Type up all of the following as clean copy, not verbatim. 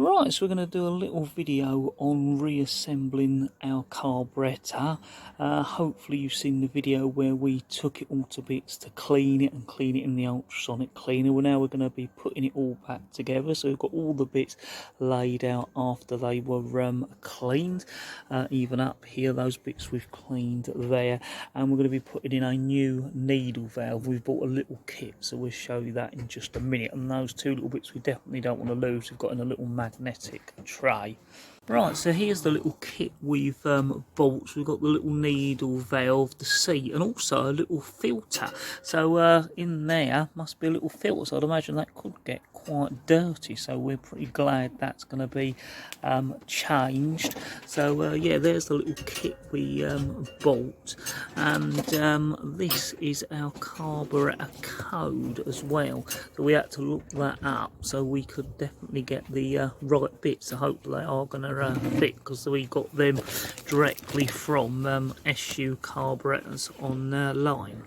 Right, so we're going to do a little video on reassembling our carburettor. Hopefully you've seen the video where we took it all to bits to clean it and clean it in the ultrasonic cleaner. Well, now we're going to be putting it all back together. So we've got all the bits laid out after they were cleaned. Even up here, those bits we've cleaned there. And we're going to be putting in a new needle valve. We've bought a little kit, so we'll show you that in just a minute. And those two little bits we definitely don't want to lose. We've got in a little magnetic tray. Right, so here's the little kit we've bought. So we've got the little needle valve, the seat, and also a little filter. So in there must be a little filter, so I'd imagine that could get quite dirty, so we're pretty glad that's going to be changed. So yeah, there's the little kit we bought, and this is our carburettor code as well, so we had to look that up so we could definitely get the right bits. So hopefully they are going to fit, because we got them directly from SUcarburettors online.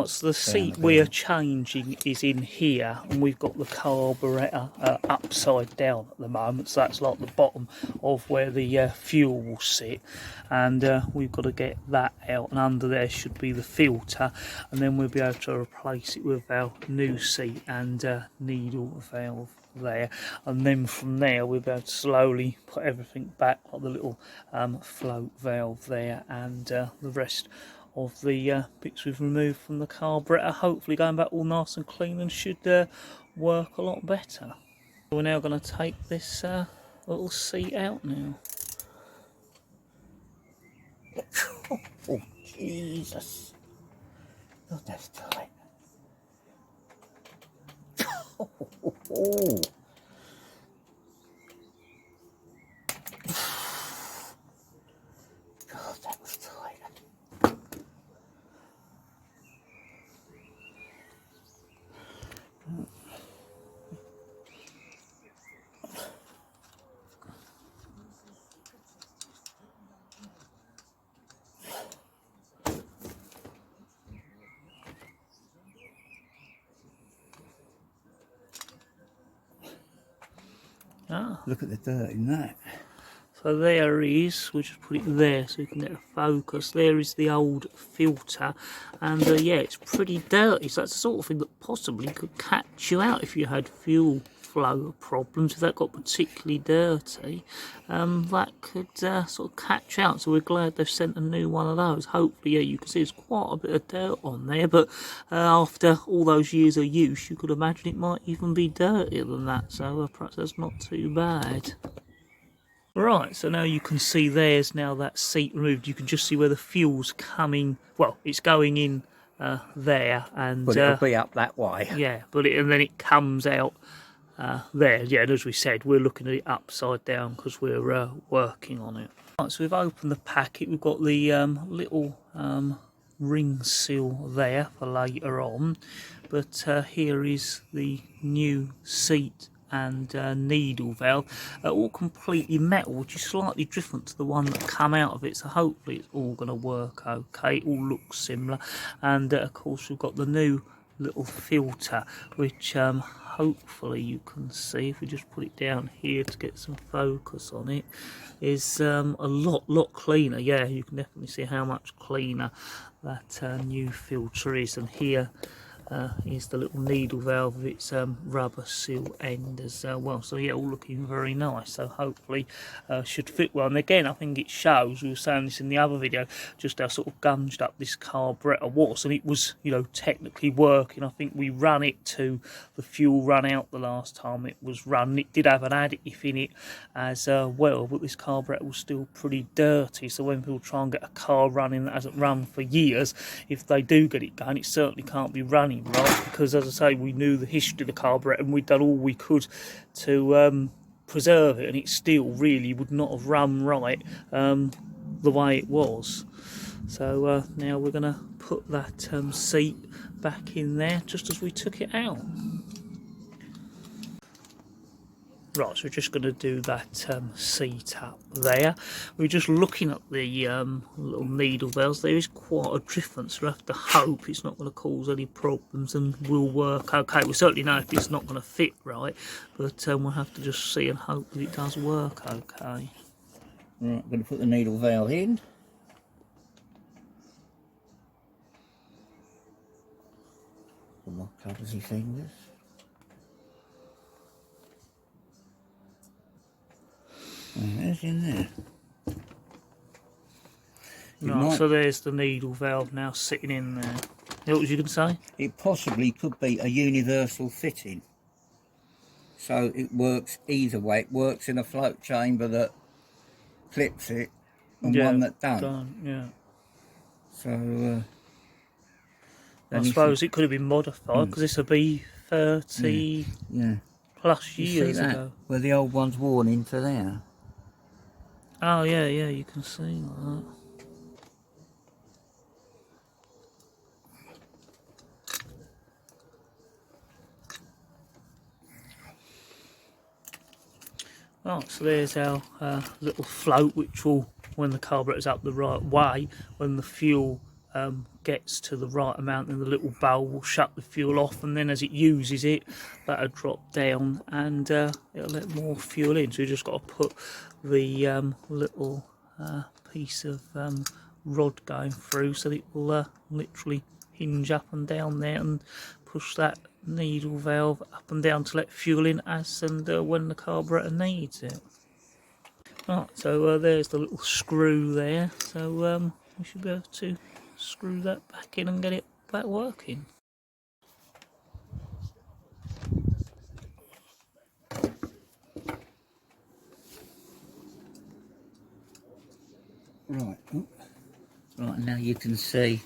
So the seat we are changing is in here, and we've got the carburettor upside down at the moment, so that's like the bottom of where the fuel will sit, and we've got to get that out, and under there should be the filter, and then we'll be able to replace it with our new seat and needle valve there, and then from there we'll be able to slowly put everything back, like the little float valve there, and the rest of the bits we've removed from the carburettor, hopefully going back all nice and clean, and should work a lot better. We're now going to take this little seat out now. Oh Jesus! Not this time. Oh. God, that was tight. Look at the dirt in that. So there is, we'll just put it there so we can get a focus. There is the old filter, and yeah, it's pretty dirty, so that's the sort of thing that possibly could catch you out if you had fuel flow problems. If that got particularly dirty, that could sort of catch out, so we're glad they've sent a new one of those. Hopefully, yeah, you can see there's quite a bit of dirt on there, but after all those years of use, you could imagine it might even be dirtier than that, so perhaps that's not too bad. Right, so now you can see there's now that seat removed. You can just see where the fuel's coming. Well, it's going in there, and but it'll be up that way. Yeah, and then it comes out there. Yeah, and as we said, we're looking at it upside down because we're working on it. Right, so we've opened the packet. We've got the little ring seal there for later on, but here is the new seat and needle valve, all completely metal, which is slightly different to the one that come out of it, so hopefully it's all going to work okay. It all looks similar, and of course we've got the new little filter, which hopefully you can see if we just put it down here to get some focus on it, is a lot cleaner. Yeah, you can definitely see how much cleaner that new filter is, and here is the little needle valve with its rubber seal end as well. So yeah, all looking very nice, so hopefully should fit well. And again, I think it shows, we were saying this in the other video, just how sort of gunged up this carburettor was, and it was, you know, technically working. I think we ran it to the fuel run out the last time it was run. It did have an additive in it as well, but this carburettor was still pretty dirty, so when people try and get a car running that hasn't run for years, if they do get it going, it certainly can't be running right, because as I say, we knew the history of the carburettor and we'd done all we could to preserve it, and it still really would not have run right the way it was. So now we're going to put that seat back in there just as we took it out. Right, so we're just going to do that seat up there. We're just looking at the little needle valves. There is quite a difference. We have to hope it's not going to cause any problems and will work okay. We certainly know if it's not going to fit right, but we'll have to just see and hope that it does work okay. Right, I'm going to put the needle valve in. Put my clumsy fingers. And there's in there. Right, so there's the needle valve now sitting in there. What was you going to say? It possibly could be a universal fitting. So it works either way. It works in a float chamber that clips it and one that don't. Yeah. So I suppose it could have been modified because this will be 30 plus years ago. Where the old one's worn into there. Oh yeah, you can see like that. Right, so there's our little float, which will, when the carburettor's up the right way, when the fuel gets to the right amount, then the little bulb will shut the fuel off, and then as it uses it, that'll drop down and it'll let more fuel in. So you just got to put the little piece of rod going through so that it will literally hinge up and down there and push that needle valve up and down to let fuel in as and when the carburettor needs it. Right, so there's the little screw there, so we should be able to screw that back in and get it back working. Right, right, now you can see.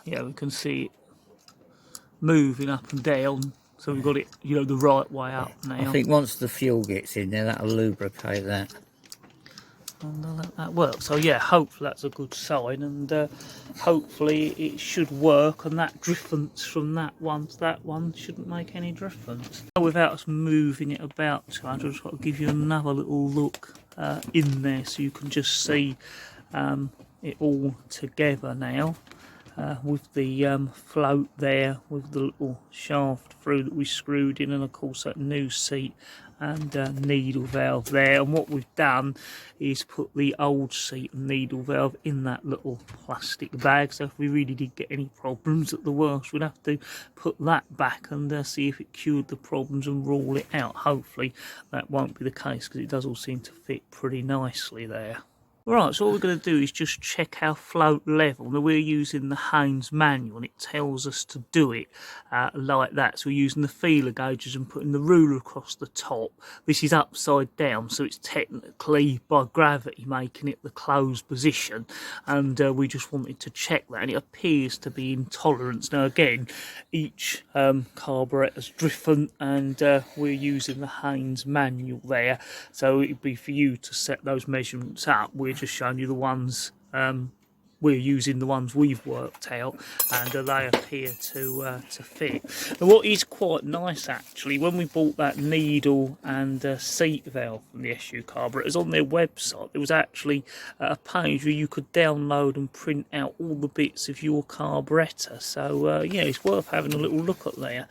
Yeah, we can see it moving up and down, so we've got it, you know, the right way up now. I think once the fuel gets in there, that'll lubricate that. And I'll let that work. So yeah, hopefully that's a good sign, and hopefully it should work, and that difference from that one to that one shouldn't make any difference. Without us moving it about too much, I'll just want to give you another little look in there so you can just see it all together now. With the float there, with the little shaft through that we screwed in, and of course that new seat and needle valve there. And what we've done is put the old seat and needle valve in that little plastic bag, so if we really did get any problems at the worst, we'd have to put that back and see if it cured the problems and rule it out. Hopefully that won't be the case, because it does all seem to fit pretty nicely there. Right, so all we're going to do is just check our float level. Now we're using the Haynes manual, and it tells us to do it like that. So we're using the feeler gauges and putting the ruler across the top. This is upside down, so it's technically by gravity making it the closed position. And we just wanted to check that, and it appears to be in tolerance. Now again, each carburettor's different, and we're using the Haynes manual there. So it'd be for you to set those measurements up. We're just showing you the ones we're using, the ones we've worked out, and they appear to fit. Now, what is quite nice actually, when we bought that needle and seat valve from the SUcarburettor, on their website there was actually a page where you could download and print out all the bits of your carburettor. So yeah, it's worth having a little look at their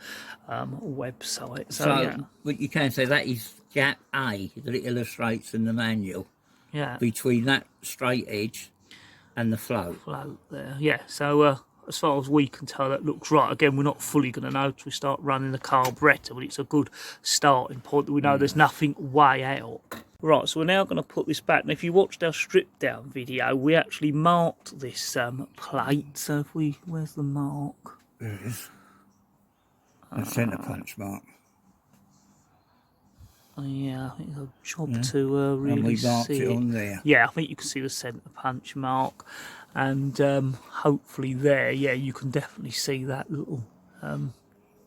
website. So yeah. But you can say that is gap A that it illustrates in the manual. Yeah. Between that straight edge and the float. Float there, yeah. So as far as we can tell, that looks right. Again, we're not fully going to know till we start running the carburettor, but it's a good starting point that we know there's nothing way out. Right, so we're now going to put this back. Now, if you watched our strip down video, we actually marked this plate. So if we, where's the mark? There it is. The centre punch mark. Yeah, I think it's a job to really and we marked see it on there. Yeah, I think you can see the centre punch mark, and hopefully there, yeah, you can definitely see that little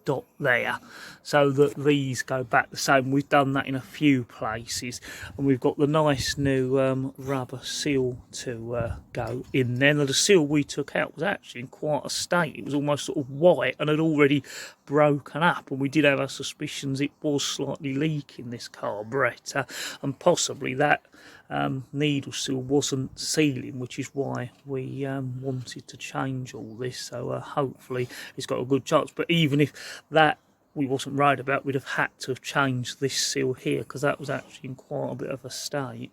dot there, so that these go back the same. We've done that in a few places, and we've got the nice new rubber seal to go in there. Now, the seal we took out was actually in quite a state. It was almost sort of white and had already broken up, and we did have our suspicions it was slightly leaking, this carburettor, and possibly that needle seal wasn't sealing, which is why we wanted to change all this. So hopefully it's got a good chance. But even if that we wasn't worried about, we'd have had to have changed this seal here, because that was actually in quite a bit of a state.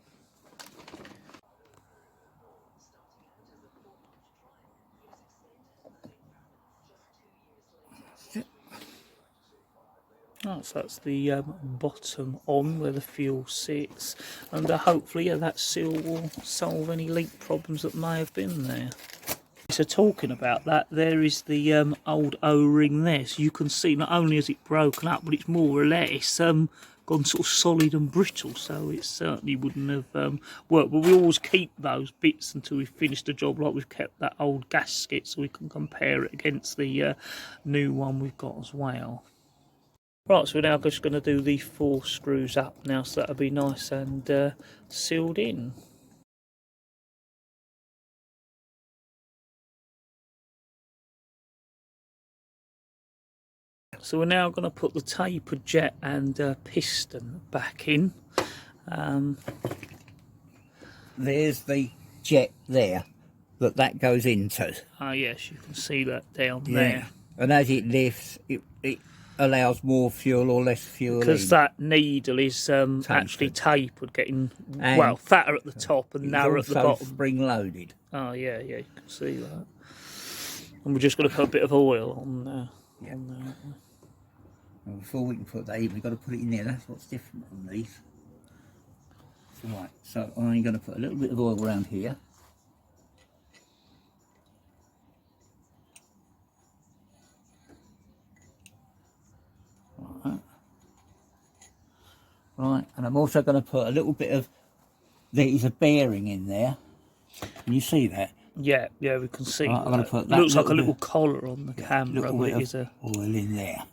Oh, so that's the bottom on where the fuel sits, and hopefully that seal will solve any leak problems that may have been there. So talking about that, there is the old O-ring there, so you can see not only has it broken up, but it's more or less gone sort of solid and brittle, so it certainly wouldn't have worked. But we always keep those bits until we've finished the job, like we've kept that old gasket, so we can compare it against the new one we've got as well. Right, so we're now just going to do the 4 screws up now, so that'll be nice and sealed in. So we're now going to put the tapered jet and piston back in. There's the jet there that goes into. Ah yes, you can see that down there. And as it lifts, it allows more fuel or less fuel because that needle is actually tapered, getting well fatter at the top and narrower at the bottom. Spring loaded. Oh yeah, you can see that. And we're just going to put a bit of oil on there. Yeah. Well, before we can put that in, we've got to put it in there. That's what's different on these. Right, so I'm going to put a little bit of oil around here. Right, and I'm also going to put a little bit of, there is a bearing in there. Can you see that? Yeah, we can see. Right, I'm going to put that. It looks like a little collar on the camera, but it is a oil in there.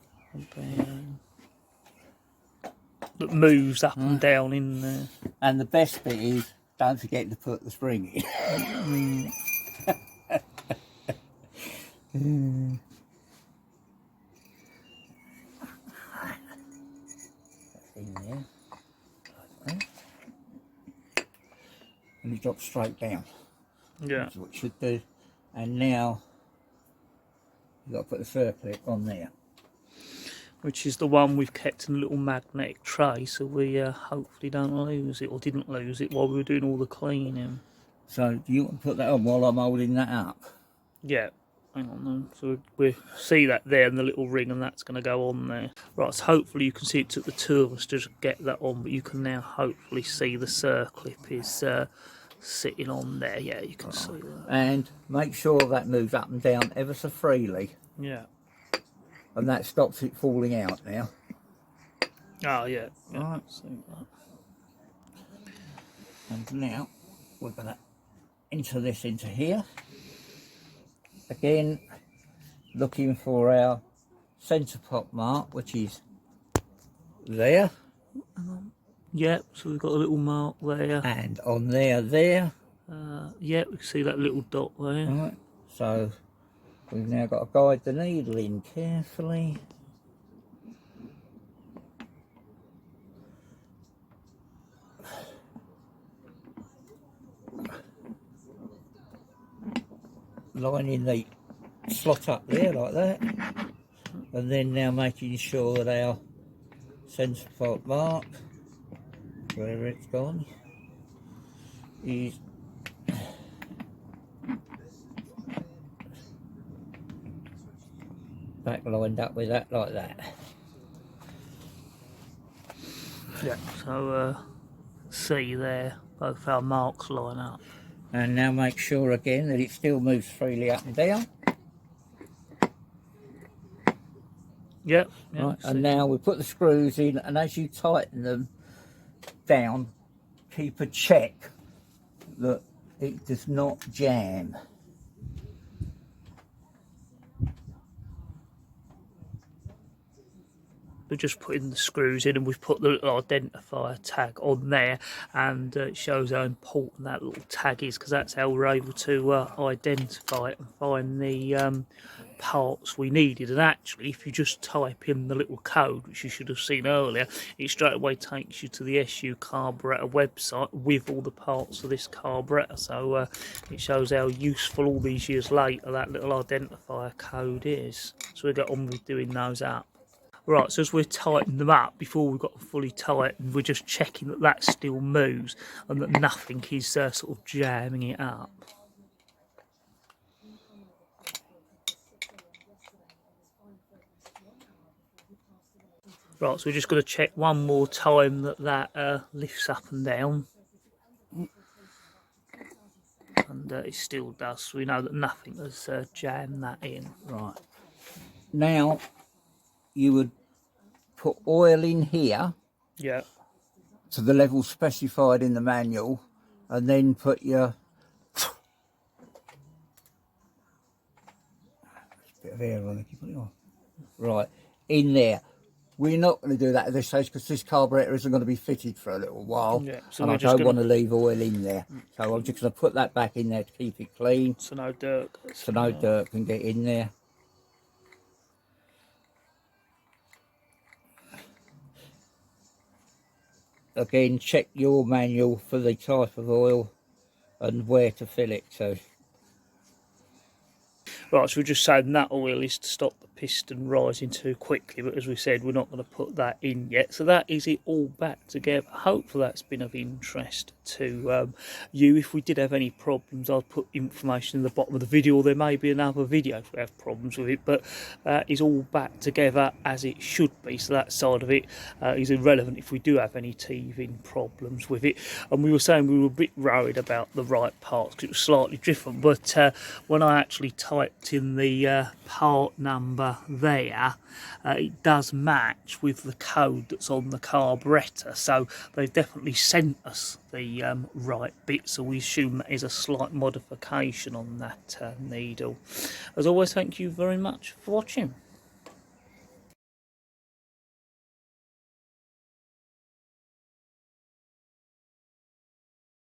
That moves up and down in there. And the best bit is, don't forget to put the spring in. In there, like that. And it drops straight down. Yeah. That's what it should do. And now you've got to put the circlip on there. Which is the one we've kept in a little magnetic tray, so we hopefully don't lose it, or didn't lose it while we were doing all the cleaning. So do you want to put that on while I'm holding that up? Yeah. Hang on then. So we see that there in the little ring, and that's going to go on there. Right, so hopefully you can see it took the 2 of us to just get that on, but you can now hopefully see the circlip is sitting on there. Yeah, you can see that. And make sure that moves up and down ever so freely. Yeah. And that stops it falling out now. Oh, yeah. Right. See that. And now we're going to enter this into here. Again, looking for our centre pot mark, which is there. Yeah, so we've got a little mark there. And on there. Yeah, we can see that little dot there. Right, so we've now got to guide the needle in carefully. Lining the slot up there like that, and then now making sure that our centre pot mark, wherever it's gone, is back lined up with that like that. Yeah, so see there, both our marks line up. And now make sure again that it still moves freely up and down. Yep. Right, and now we put the screws in, and as you tighten them down, keep a check that it does not jam. we're just putting the screws in, and we've put the little identifier tag on there, and it shows how important that little tag is, because that's how we're able to identify it and find the parts we needed. And actually, if you just type in the little code, which you should have seen earlier, it straight away takes you to the SUcarburettor website with all the parts of this carburettor. So it shows how useful all these years later that little identifier code is. So we get on with doing those up. Right, so as we're tightening them up, before we've got them fully tightened, we're just checking that that still moves and that nothing is sort of jamming it up. Right, so we're just going to check one more time that that lifts up and down. And it still does, so we know that nothing has jammed that in. Right. Now, you would put oil in here. Yeah. To the level specified in the manual, and then put your bit of air on it. Put it on. Right in there. We're not going to do that at this stage because this carburettor isn't going to be fitted for a little while, Yeah, so and I don't want to leave oil in there. So I'm just going to put that back in there to keep it clean, so no dirt. So no dirt can get in there. Again, check your manual for the type of oil and where to fill it to. Right, so we're just saying that oil is to stop the piston rising too quickly, but as we said, we're not going to put that in yet. So that is it all back together. Hopefully that's been of interest to you. If we did have any problems, I'll put information in the bottom of the video, or there may be another video if we have problems with it, but it's all back together as it should be. So that side of it is irrelevant if we do have any teething problems with it. And we were saying we were a bit worried about the right parts because it was slightly different, but when I actually typed in the part number there, it does match with the code that's on the carburettor, so they've definitely sent us the right bit, so we assume that is a slight modification on that needle. As always, thank you very much for watching.